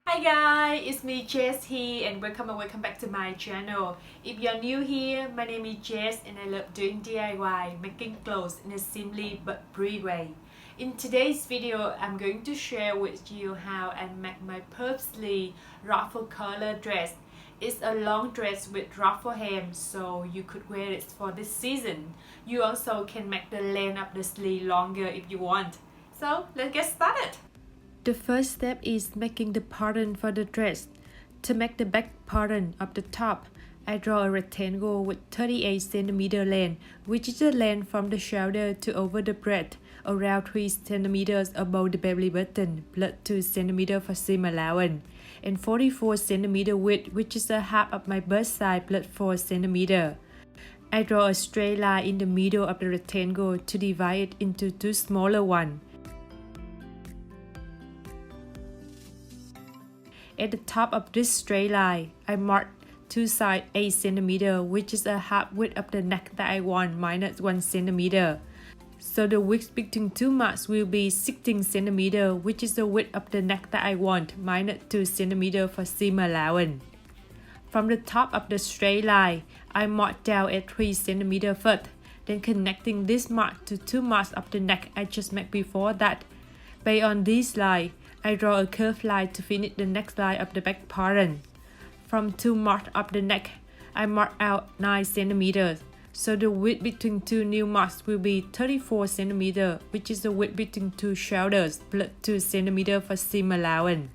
Hi guys, it's me Jess here and welcome back to my channel. If you're new here, my name is Jess and I love doing DIY, making clothes in a simply but free way. In today's video, I'm going to share with you how I make my purposely ruffle color dress. It's a long dress with ruffle hem, so you could wear it for this season. You also can make the length of the sleeve longer if you want. So let's get started. The first step is making the pattern for the dress. To make the back pattern of the top, I draw a rectangle with 38 cm length, which is the length from the shoulder to over the breast, around 3 cm above the belly button, plus 2 cm for seam allowance, and 44 cm width, which is a half of my bust size plus 4 cm. I draw a straight line in the middle of the rectangle to divide it into two smaller ones. At the top of this straight line, I mark two sides 8 cm, which is a half width of the neck that I want minus 1 cm. So the width between two marks will be 16 cm, which is the width of the neck that I want minus 2 cm for seam allowance. From the top of the straight line, I mark down at 3 cm first, then connecting this mark to two marks of the neck I just made before that. Based on this line, I draw a curved line to finish the next line of the back pattern. From two marks of the neck, I mark out 9 cm. So the width between two new marks will be 34 cm, which is the width between two shoulders, plus 2 cm for seam allowance.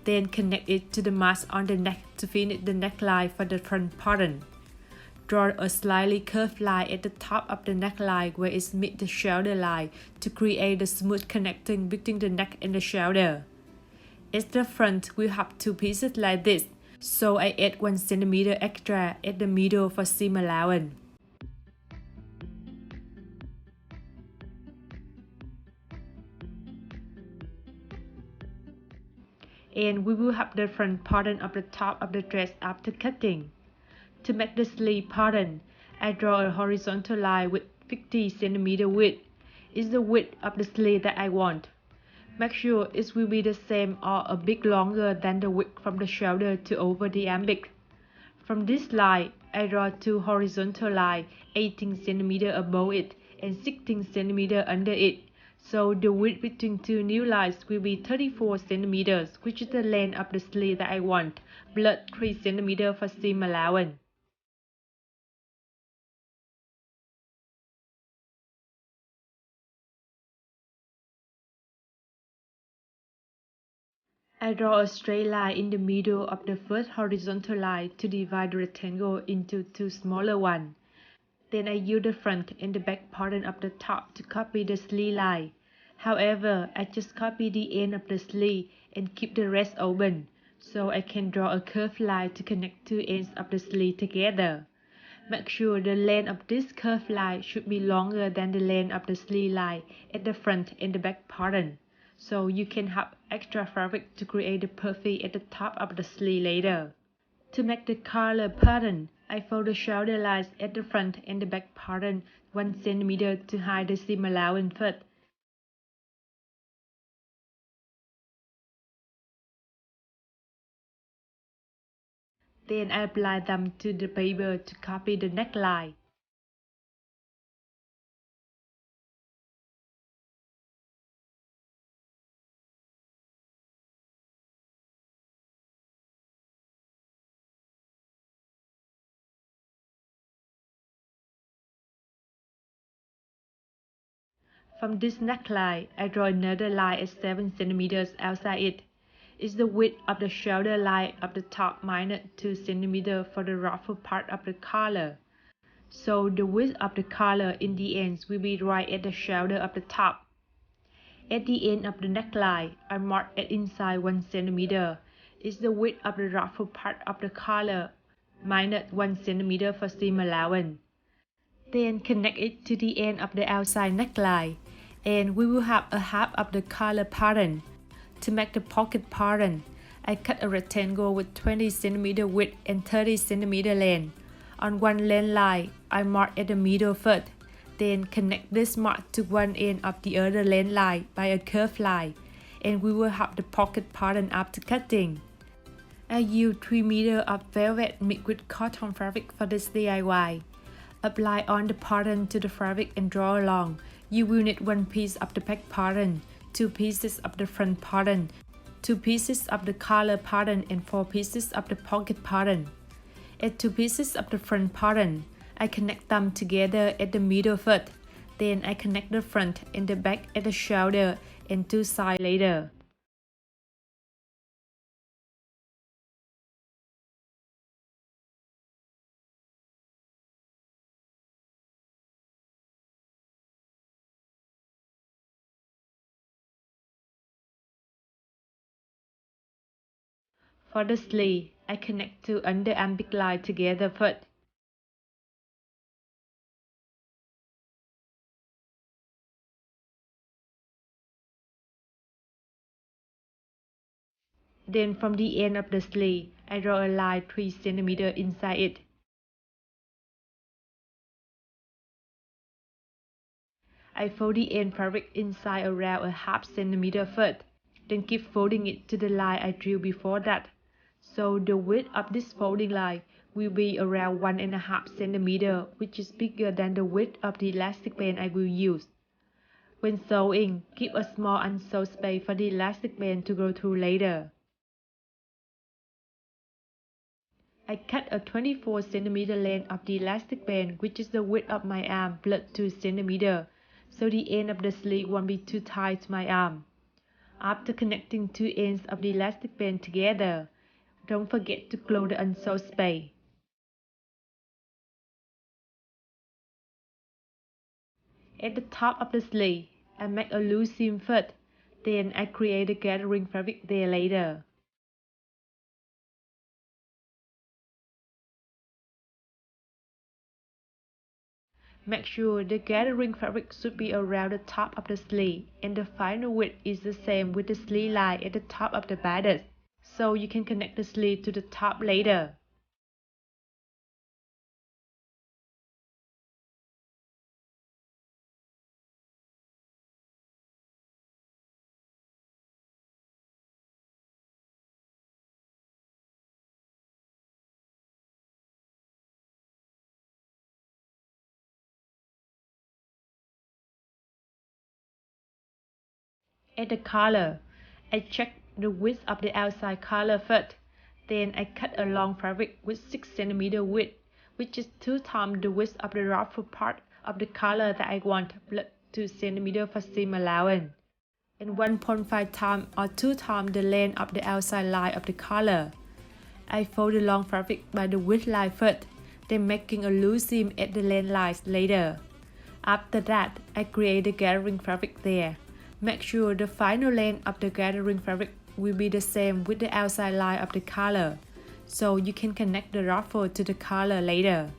Then connect it to the mask on the neck to finish the neckline for the front pattern. Draw a slightly curved line at the top of the neckline where it meets the shoulder line to create the smooth connecting between the neck and the shoulder. At the front, we have two pieces like this, so I add 1 cm extra at the middle for seam allowance. And we will have the front pattern of the top of the dress after cutting. To make the sleeve pattern, I draw a horizontal line with 50 cm width. It's the width of the sleeve that I want. Make sure it will be the same or a bit longer than the width from the shoulder to over the armpit. From this line, I draw two horizontal lines 18 cm above it and 16 cm under it. So the width between two new lines will be 34 cm, which is the length of the sleeve that I want, plus 3 cm for seam allowance. I draw a straight line in the middle of the first horizontal line to divide the rectangle into two smaller ones. Then I use the front and the back portion of the top to copy the sleeve line. However, I just copy the end of the sleeve and keep the rest open, so I can draw a curved line to connect two ends of the sleeve together. Make sure the length of this curved line should be longer than the length of the sleeve line at the front and the back portion, so you can have extra fabric to create the puffy at the top of the sleeve later. To make the collar pattern, I fold the shoulder lines at the front and the back portion 1 centimeter to hide the seam allowance first. Then I apply them to the paper to copy the neckline. From this neckline, I draw another line at 7 centimeters outside it. It's the width of the shoulder line of the top minus 2 centimeters for the ruffle part of the collar. So the width of the collar in the ends will be right at the shoulder of the top. At the end of the neckline, I mark at inside 1 centimeter. It's the width of the ruffle part of the collar minus 1 centimeter for seam allowance. Then connect it to the end of the outside neckline, and we will have a half of the collar pattern. To make the pocket pattern, I cut a rectangle with 20 cm width and 30 cm length. On one length line, I mark at the middle first, then connect this mark to one end of the other length line by a curved line, and we will have the pocket pattern after cutting. I use 3 meters of velvet mixed with cotton fabric for this DIY. Apply on the pattern to the fabric and draw along. You will need 1 piece of the back pattern, 2 pieces of the front pattern, 2 pieces of the collar pattern, and 4 pieces of the pocket pattern. At 2 pieces of the front pattern, I connect them together at the middle first. Then I connect the front and the back at the shoulder and 2 sides later. For the sleeve, I connect 2 underarm big lines together first. Then from the end of the sleeve, I draw a line 3 cm inside it. I fold the end fabric inside around a half centimeter first, then keep folding it to the line I drew before that. So the width of this folding line will be around 1.5 centimeter, which is bigger than the width of the elastic band I will use. When sewing, keep a small unsewed space for the elastic band to go through later. I cut a 24 cm length of the elastic band, which is the width of my arm, plus 2 cm, so the end of the sleeve won't be too tight to my arm. After connecting 2 ends of the elastic band together, don't forget to close the unsewed space. At the top of the sleeve, I make a loose seam first, then I create a gathering fabric there later. Make sure the gathering fabric should be around the top of the sleeve, and the final width is the same with the sleeve line at the top of the bodice, so you can connect the sleeve to the top later. At the collar, I check the width of the outside collar first, then I cut a long fabric with 6 cm width, which is 2 times the width of the ruffle part of the collar that I want, plus 2 cm for seam allowance. and 1.5 times or 2 times the length of the outside line of the collar. I fold the long fabric by the width line first, then making a loose seam at the length lines later. After that, I create the gathering fabric there. Make sure the final length of the gathering fabric will be the same with the outside line of the collar, so you can connect the ruffle to the collar later.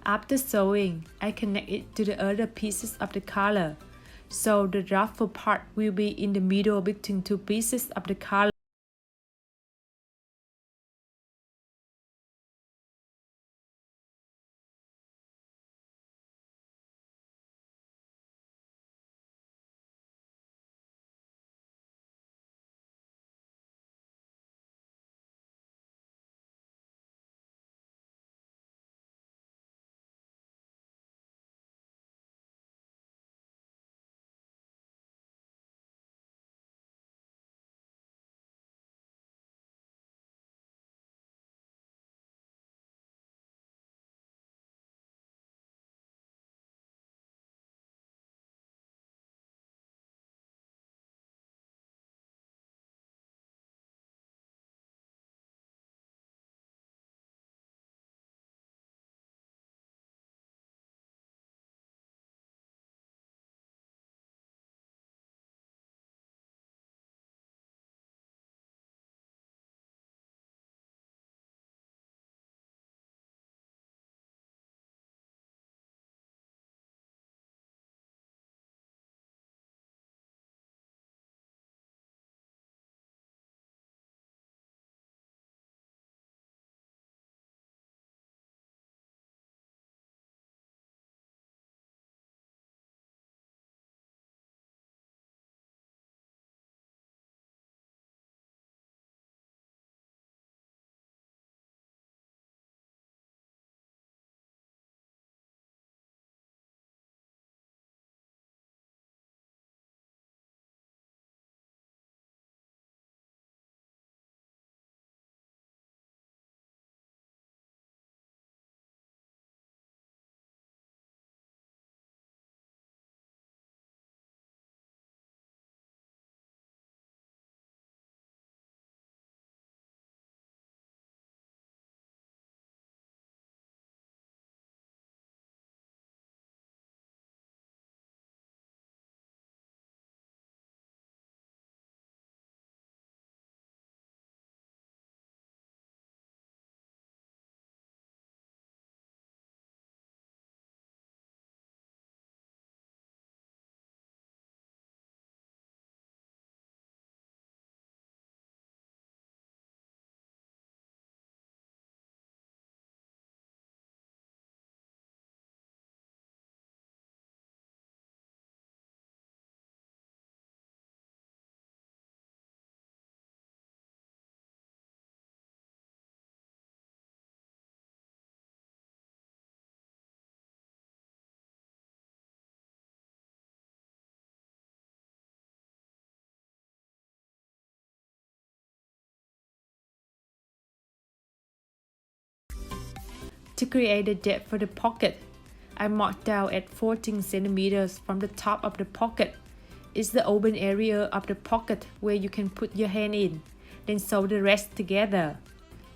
After sewing, I connect it to the other pieces of the collar, so the ruffle part will be in the middle between two pieces of the collar. To create the depth for the pocket, I mark down at 14 centimeters from the top of the pocket. It's the open area of the pocket where you can put your hand in, then sew the rest together.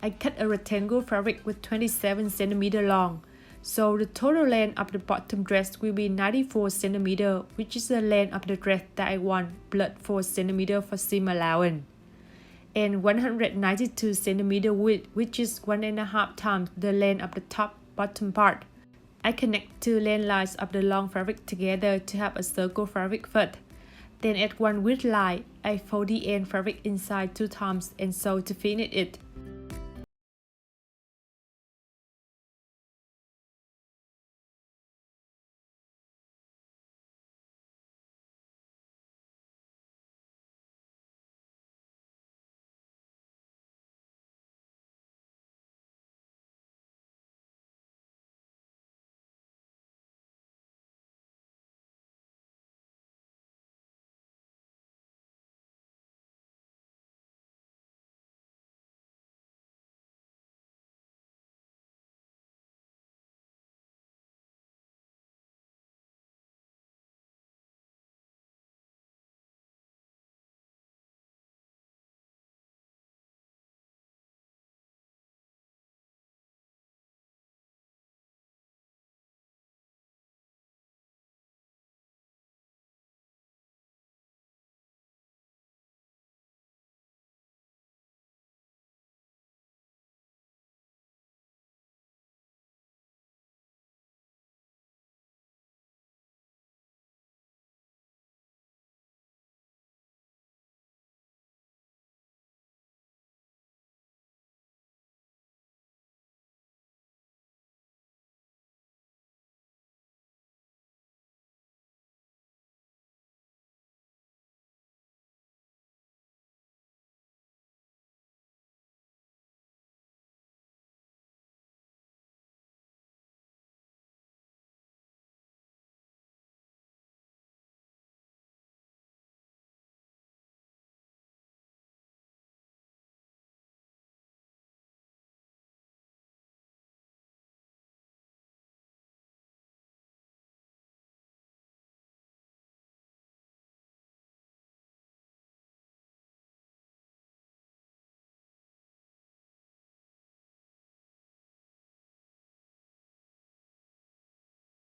I cut a rectangle fabric with 27 centimeters long, so the total length of the bottom dress will be 94 centimeters, which is the length of the dress that I want plus 4 centimeters for seam allowance, and 192 centimeters width, which is 1.5 times the length of the top bottom part. I connect two length lines of the long fabric together to have a circle fabric first. Then at one width line, I fold the end fabric inside 2 times and sew to finish it.